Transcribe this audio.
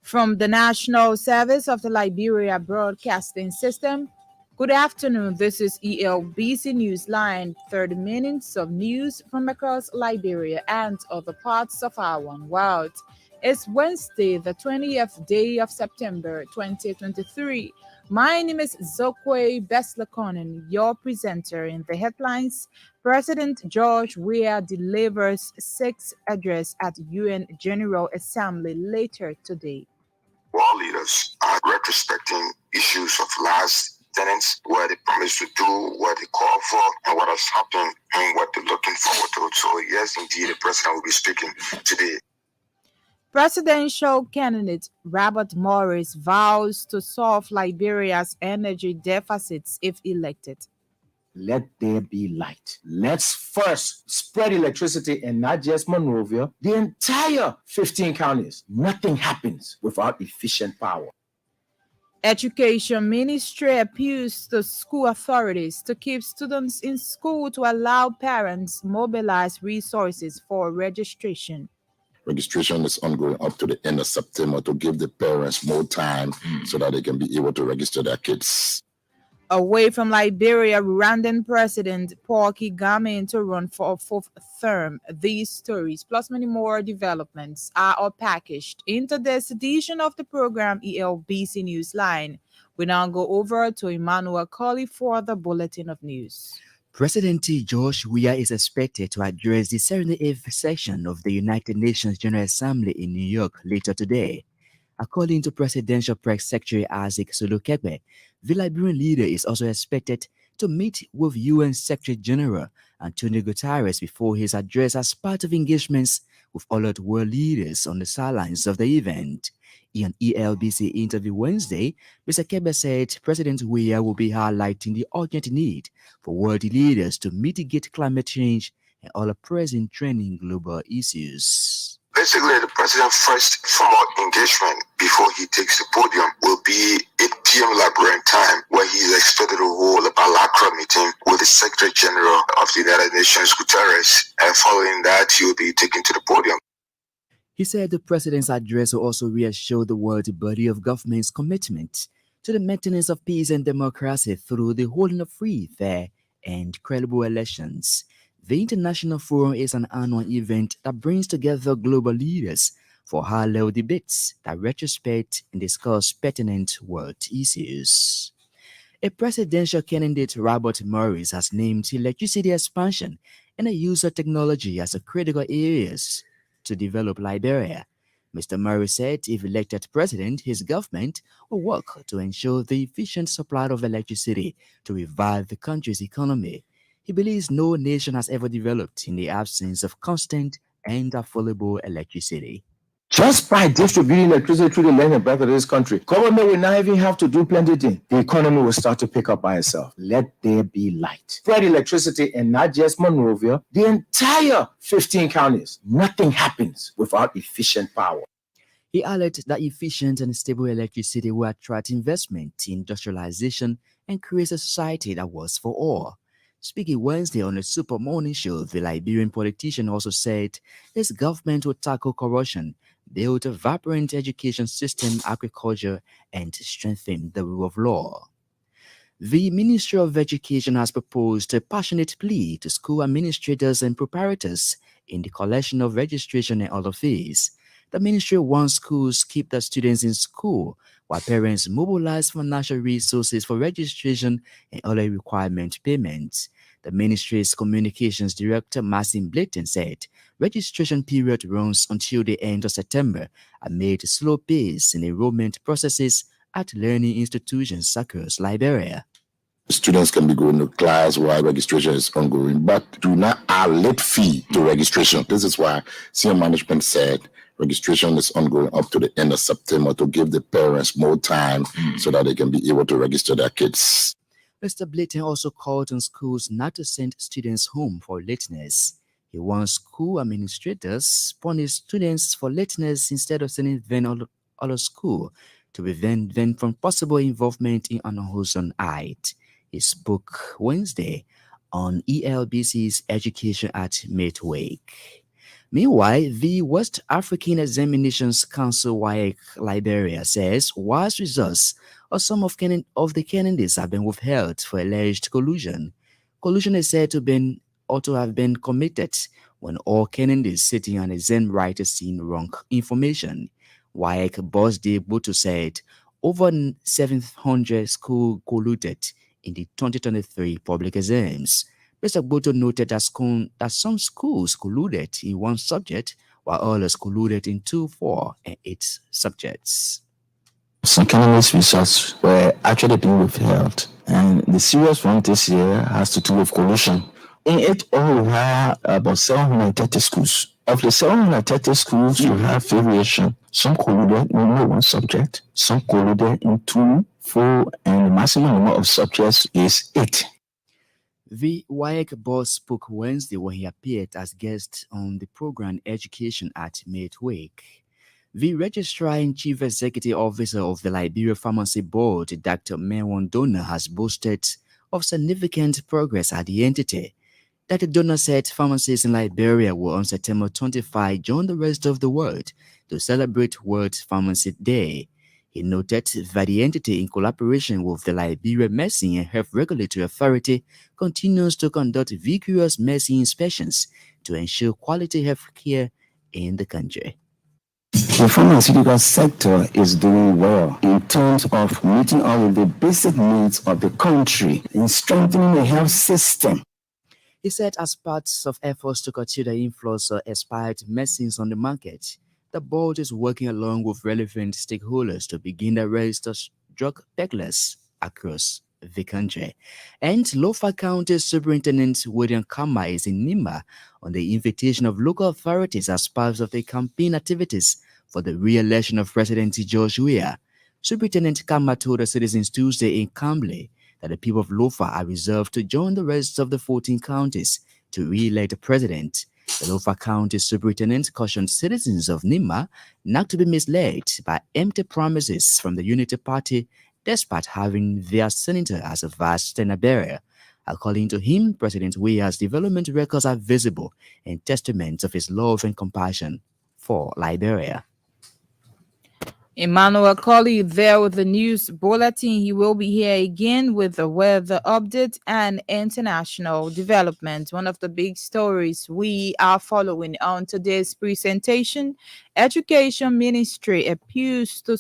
From the National Service of the Liberia Broadcasting System, good afternoon. This is ELBC Newsline, 30 minutes of news from across Liberia and other parts of our one world. It's Wednesday, the 20th day of September 2023. My name is Zokwe Beslekonen, your presenter. In the headlines, President George Weah delivers sixth address at UN General Assembly later today. World leaders are retrospecting issues of last tenants, what they promised to do, what they call for, and what has happened, and what they're looking forward to. So yes, indeed, the president will be speaking today. Presidential candidate Robert Morris vows to solve Liberia's energy deficits if elected. Let there be light. Let's first spread electricity in not just Monrovia, the entire 15 counties. Nothing happens without efficient power. Education Ministry appeals to school authorities to keep students in school to allow parents mobilize resources for registration. Registration is ongoing up to the end of September to give the parents more time so that they can be able to register their kids. Away from Liberia, Rwandan President Paul Kagame to run for a fourth term. These stories, plus many more developments, are all packaged into this edition of the program ELBC Newsline. We now go over to Emmanuel Colley for the Bulletin of News. President George Weah is expected to address the 78th session of the United Nations General Assembly in New York later today. According to Presidential Press Secretary Isaac Solokebe, the Liberian leader is also expected to meet with UN Secretary General Antonio Guterres before his address as part of engagements with other world leaders on the sidelines of the event. In an ELBC interview Wednesday, Mr. Kebe said President Weah will be highlighting the urgent need for world leaders to mitigate climate change and other pressing trending global issues. Basically, the president's first formal engagement before he takes the podium will be 8 p.m. Liberian time, where he is expected to hold a bilateral meeting with the Secretary General of the United Nations, Guterres, and following that, he will be taken to the podium. He said the president's address will also reassure the world body of government's commitment to the maintenance of peace and democracy through the holding of free, fair, and credible elections. The International Forum is an annual event that brings together global leaders for high-level debates that retrospect and discuss pertinent world issues. A presidential candidate, Robert Morris, has named electricity expansion and the use of technology as a critical areas to develop Liberia. Mr. Morris said if elected president, his government will work to ensure the efficient supply of electricity to revive the country's economy. He believes no nation has ever developed in the absence of constant and affordable electricity. Just by distributing electricity through the length and breadth of this country, government will not even have to do plenty things. The economy will start to pick up by itself. Let there be light. Spread electricity in not just Monrovia, the entire 15 counties. Nothing happens without efficient power. He added that efficient and stable electricity will attract investment, industrialization, and create a society that works for all. Speaking Wednesday on the Super Morning Show, the Liberian politician also said his government will tackle corruption, build a vibrant education system, agriculture, and strengthen the rule of law. The Ministry of Education has proposed a passionate plea to school administrators and proprietors in the collection of registration and other fees. The ministry wants schools keep their students in school while parents mobilize financial resources for registration and other requirement payments. The ministry's communications director, Marcin Blayton, said registration period runs until the end of September amid slow pace in enrollment processes at learning institutions across Liberia. Students can be going to class while registration is ongoing, but do not add late fee to registration. This is why senior management said registration is ongoing up to the end of September to give the parents more time so that they can be able to register their kids. Mr. Blayton also called on schools not to send students home for lateness. He wants school administrators punish students for lateness instead of sending them out of school to prevent them from possible involvement in unwholesome act. He spoke Wednesday on ELBC's Education at Midweek. Meanwhile, the West African Examinations Council WAEC Liberia says whilst results of some of the candidates have been withheld for alleged collusion, collusion is said to have been committed when all candidates sitting on exam writers seen wrong information. WAEC boss Dave Boto said over 700 schools colluded in the 2023 public exams. Mr. Boto noted that some schools colluded in one subject, while others colluded in two, four, and eight subjects. Some candidates' results were actually being withheld, and the serious one this year has to do with collusion. In it all, we have about 730 schools. Of the 730 schools, you have variation. Some colluded in only one subject, some colluded in two, four, and the maximum number of subjects is 8. The WAEC boss spoke Wednesday when he appeared as guest on the program Education at Midweek. The Registrar and Chief Executive Officer of the Liberia Pharmacy Board, Dr. Merwan Dona, has boasted of significant progress at the entity. Dr. Dona said pharmacists in Liberia will on September 25 join the rest of the world to celebrate World Pharmacy Day. He noted that the entity, in collaboration with the Liberia Medicine and Health Regulatory Authority, continues to conduct vigorous medicine inspections to ensure quality health care in the country. The pharmaceutical sector is doing well in terms of meeting all of the basic needs of the country and strengthening the health system. He said as part of efforts to curtail the influx of expired medicines on the market, the board is working along with relevant stakeholders to begin the arrest of drug peddlers across the country. And Lofa County Superintendent William Kama is in Nima on the invitation of local authorities as part of the campaign activities for the re-election of President George Weah. Superintendent Kama told the citizens Tuesday in Kamble that the people of Lofa are reserved to join the rest of the 14 counties to re-elect the president. The Lofa County Superintendent cautioned citizens of Nima not to be misled by empty promises from the Unity Party despite having their senator as a vice standard bearer. According to him, President Weah's development records are visible and testaments of his love and compassion for Liberia. Emmanuel Colley there with the news bulletin. He will be here again with the weather update and international development. One of the big stories we are following on today's presentation, Education Ministry appeals to